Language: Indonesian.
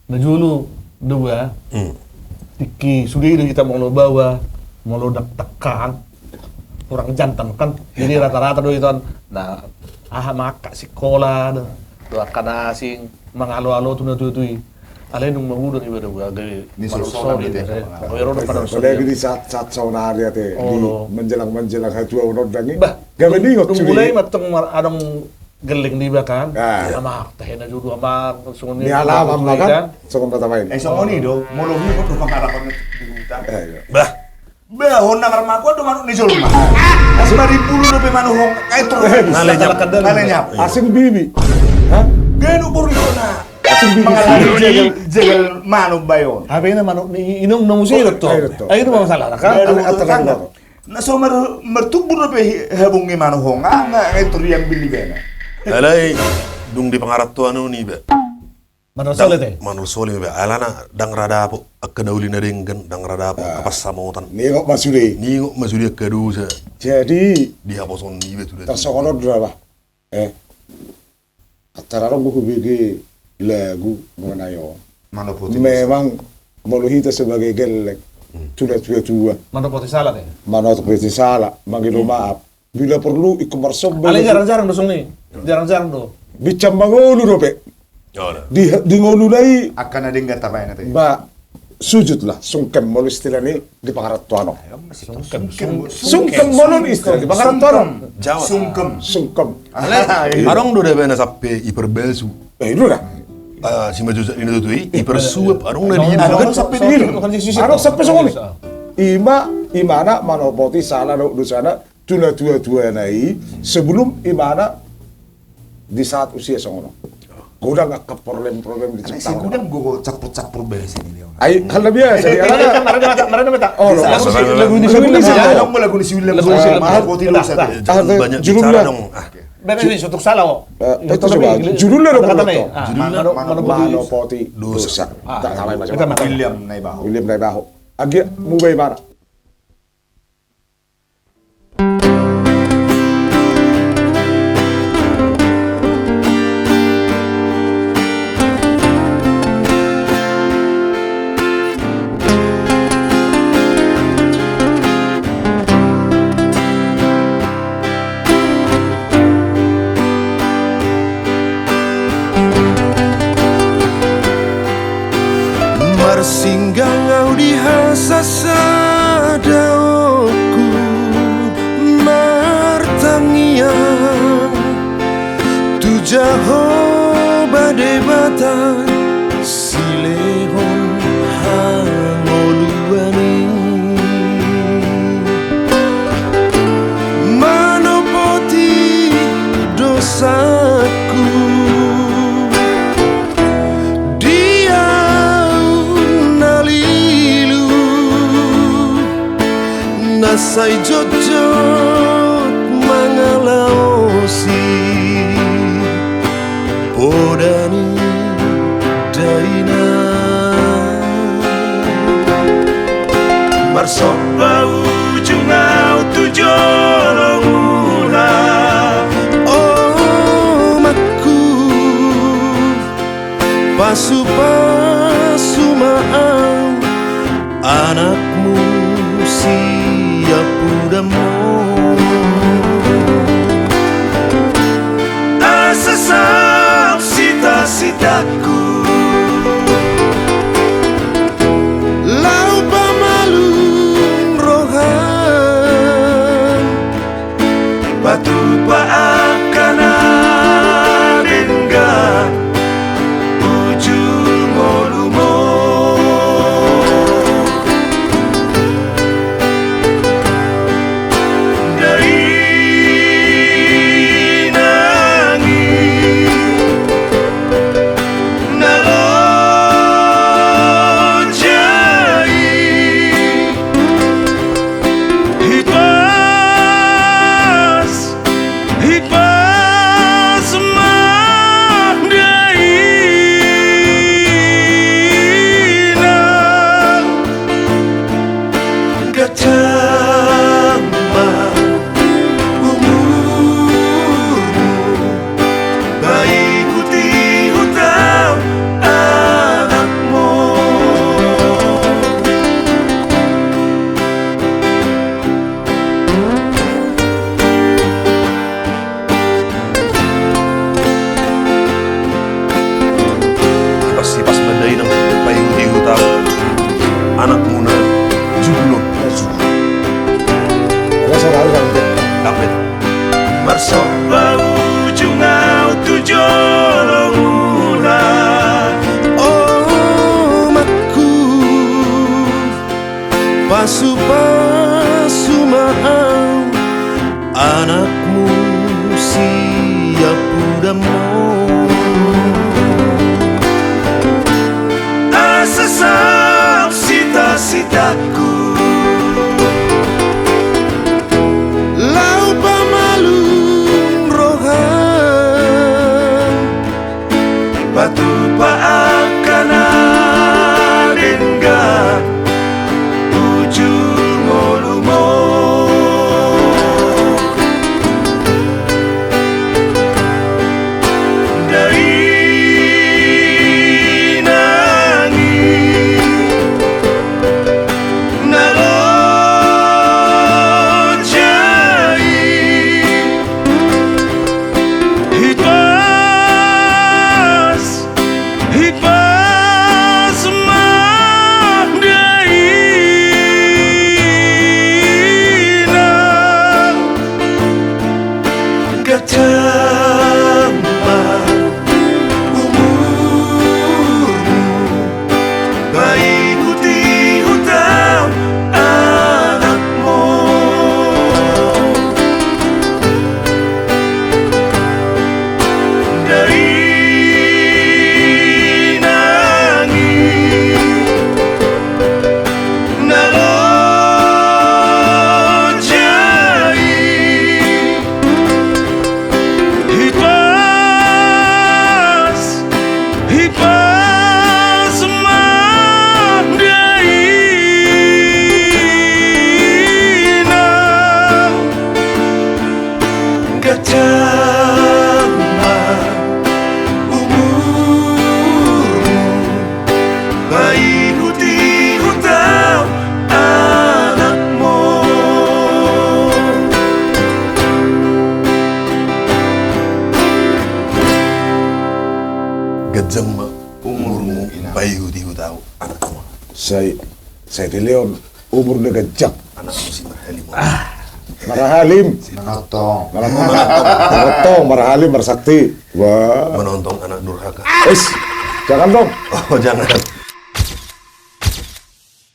Na dulu dua. Tiki sudah itu kita mau lo bawa, mau lo tekan orang jantan kan. Jadi rata-rata do itu. Nah, maka sekolah do akan asing mangalo-alo tuh. Alay nung mangudon iba do gagawin. Ni susona gitu ya. Padahal gini saat sauna dia teh di menjelang hajua unod dangi. Bah, gawe ningok mulai mateng adong geling di bahkan. Ama teh na judo ama sungoni. Ni alam makan sungguh patamain. Songoni do, mologi ko do pangarapan di hutan. Bah. Bah, honna marmako do manuk ni jolma. Asmari pulu do pe manuhong kay tro. Nalenyap. Asing bibi. Hah? Genu borikona. Asing bibi. Mengalami jegal manuk bayon. Abi na manuk ni inong nung musiro to. Ay itu masalah kan. Na so mertubur do pe habungi manuhong nga itu yang bili bena. Alay dung di pangaratuan ni ba. Manul solid eh. Manul solid ba. Alana dang radapo akadauli na ringgan dang radapo kapas samotan. Ningok masuri. Ningok masuri kadusa. Jadi Di haposon ni ba tuh. tersokono dulu lah. Acara buku bigi lagu mengenai Manuk putih. memang Moluhita sebagai gelek sudah tua. Manul putih salah eh. Mana seperti salah, manggil maaf. Bila perlu ikut mersem. Alay jarang-jarang dosong nih. Jarang-jarang do. Bicam mangolu dope. Oh, Di ngolulai Akan ada yang gak tapain nanti. ba sujud lah sungkem molu istilah ini di pangarat tuano. Sungkem molu istilah di pangarat tuano. Jawa. Sungkem. Alay arong do da bena sappe iperbesu. Itu dah. Si maju ini tuh ipersuap arong na di. Arong sampai di sini. Arong sampai sini. Imana manopoti salah do sana dua nai sebelum imana di saat usia songono. Gudang nggak ke problem di Si Jepang. gudang gue capur beres ini dia. Ay, hal biasa. Marana meta. Oh, lagu ini Lagu mau lagu di William. Manuk putih lu satu. Banyak judulnya. bicara dong. Beres ini untuk salah kok. Itu coba judulnya dong Kata betul. nih. Manopoti dosa. Tak salah macam. William Naibaho. William Naibaho. Agi mubay mana? Singgah ngau di hasasa daoku martangian tujaho badai batan silehon hangoluani manopoti dosaku Nasai jojot mangalaosi podani daina marsomba ujungau tujolongula oh maku pasu-pasu maau anakmu siap udamu asasam sita-sitaku lau pamalun rohan batu paakana dengga ujung molumo masih pas badai nang payu di hutan anakmu na jublo Rasa tahu kan? kapet Marsoba ujungau tujolonguna. oh makku pasu mahal anakmu siap udamo Asasam sita-sitaku. lau pamalun rohan Batu paakana denga ujung molumo. Dari nangi nalojai hipas mahdaina gatama umurmu baik putih hutam anakmu dari nangi nalojai hipas mahdaina gatama umurmu baik putih hutam anakmu. gajang ma umurmu bayu di hutau anakmu Saya di Leon umur dia gejak. anakmu si marhalim Marahalim. Menotong. Motong, Marahalim, Marsakti. Wah. menonton anak durhaka Jangan dong. oh jangan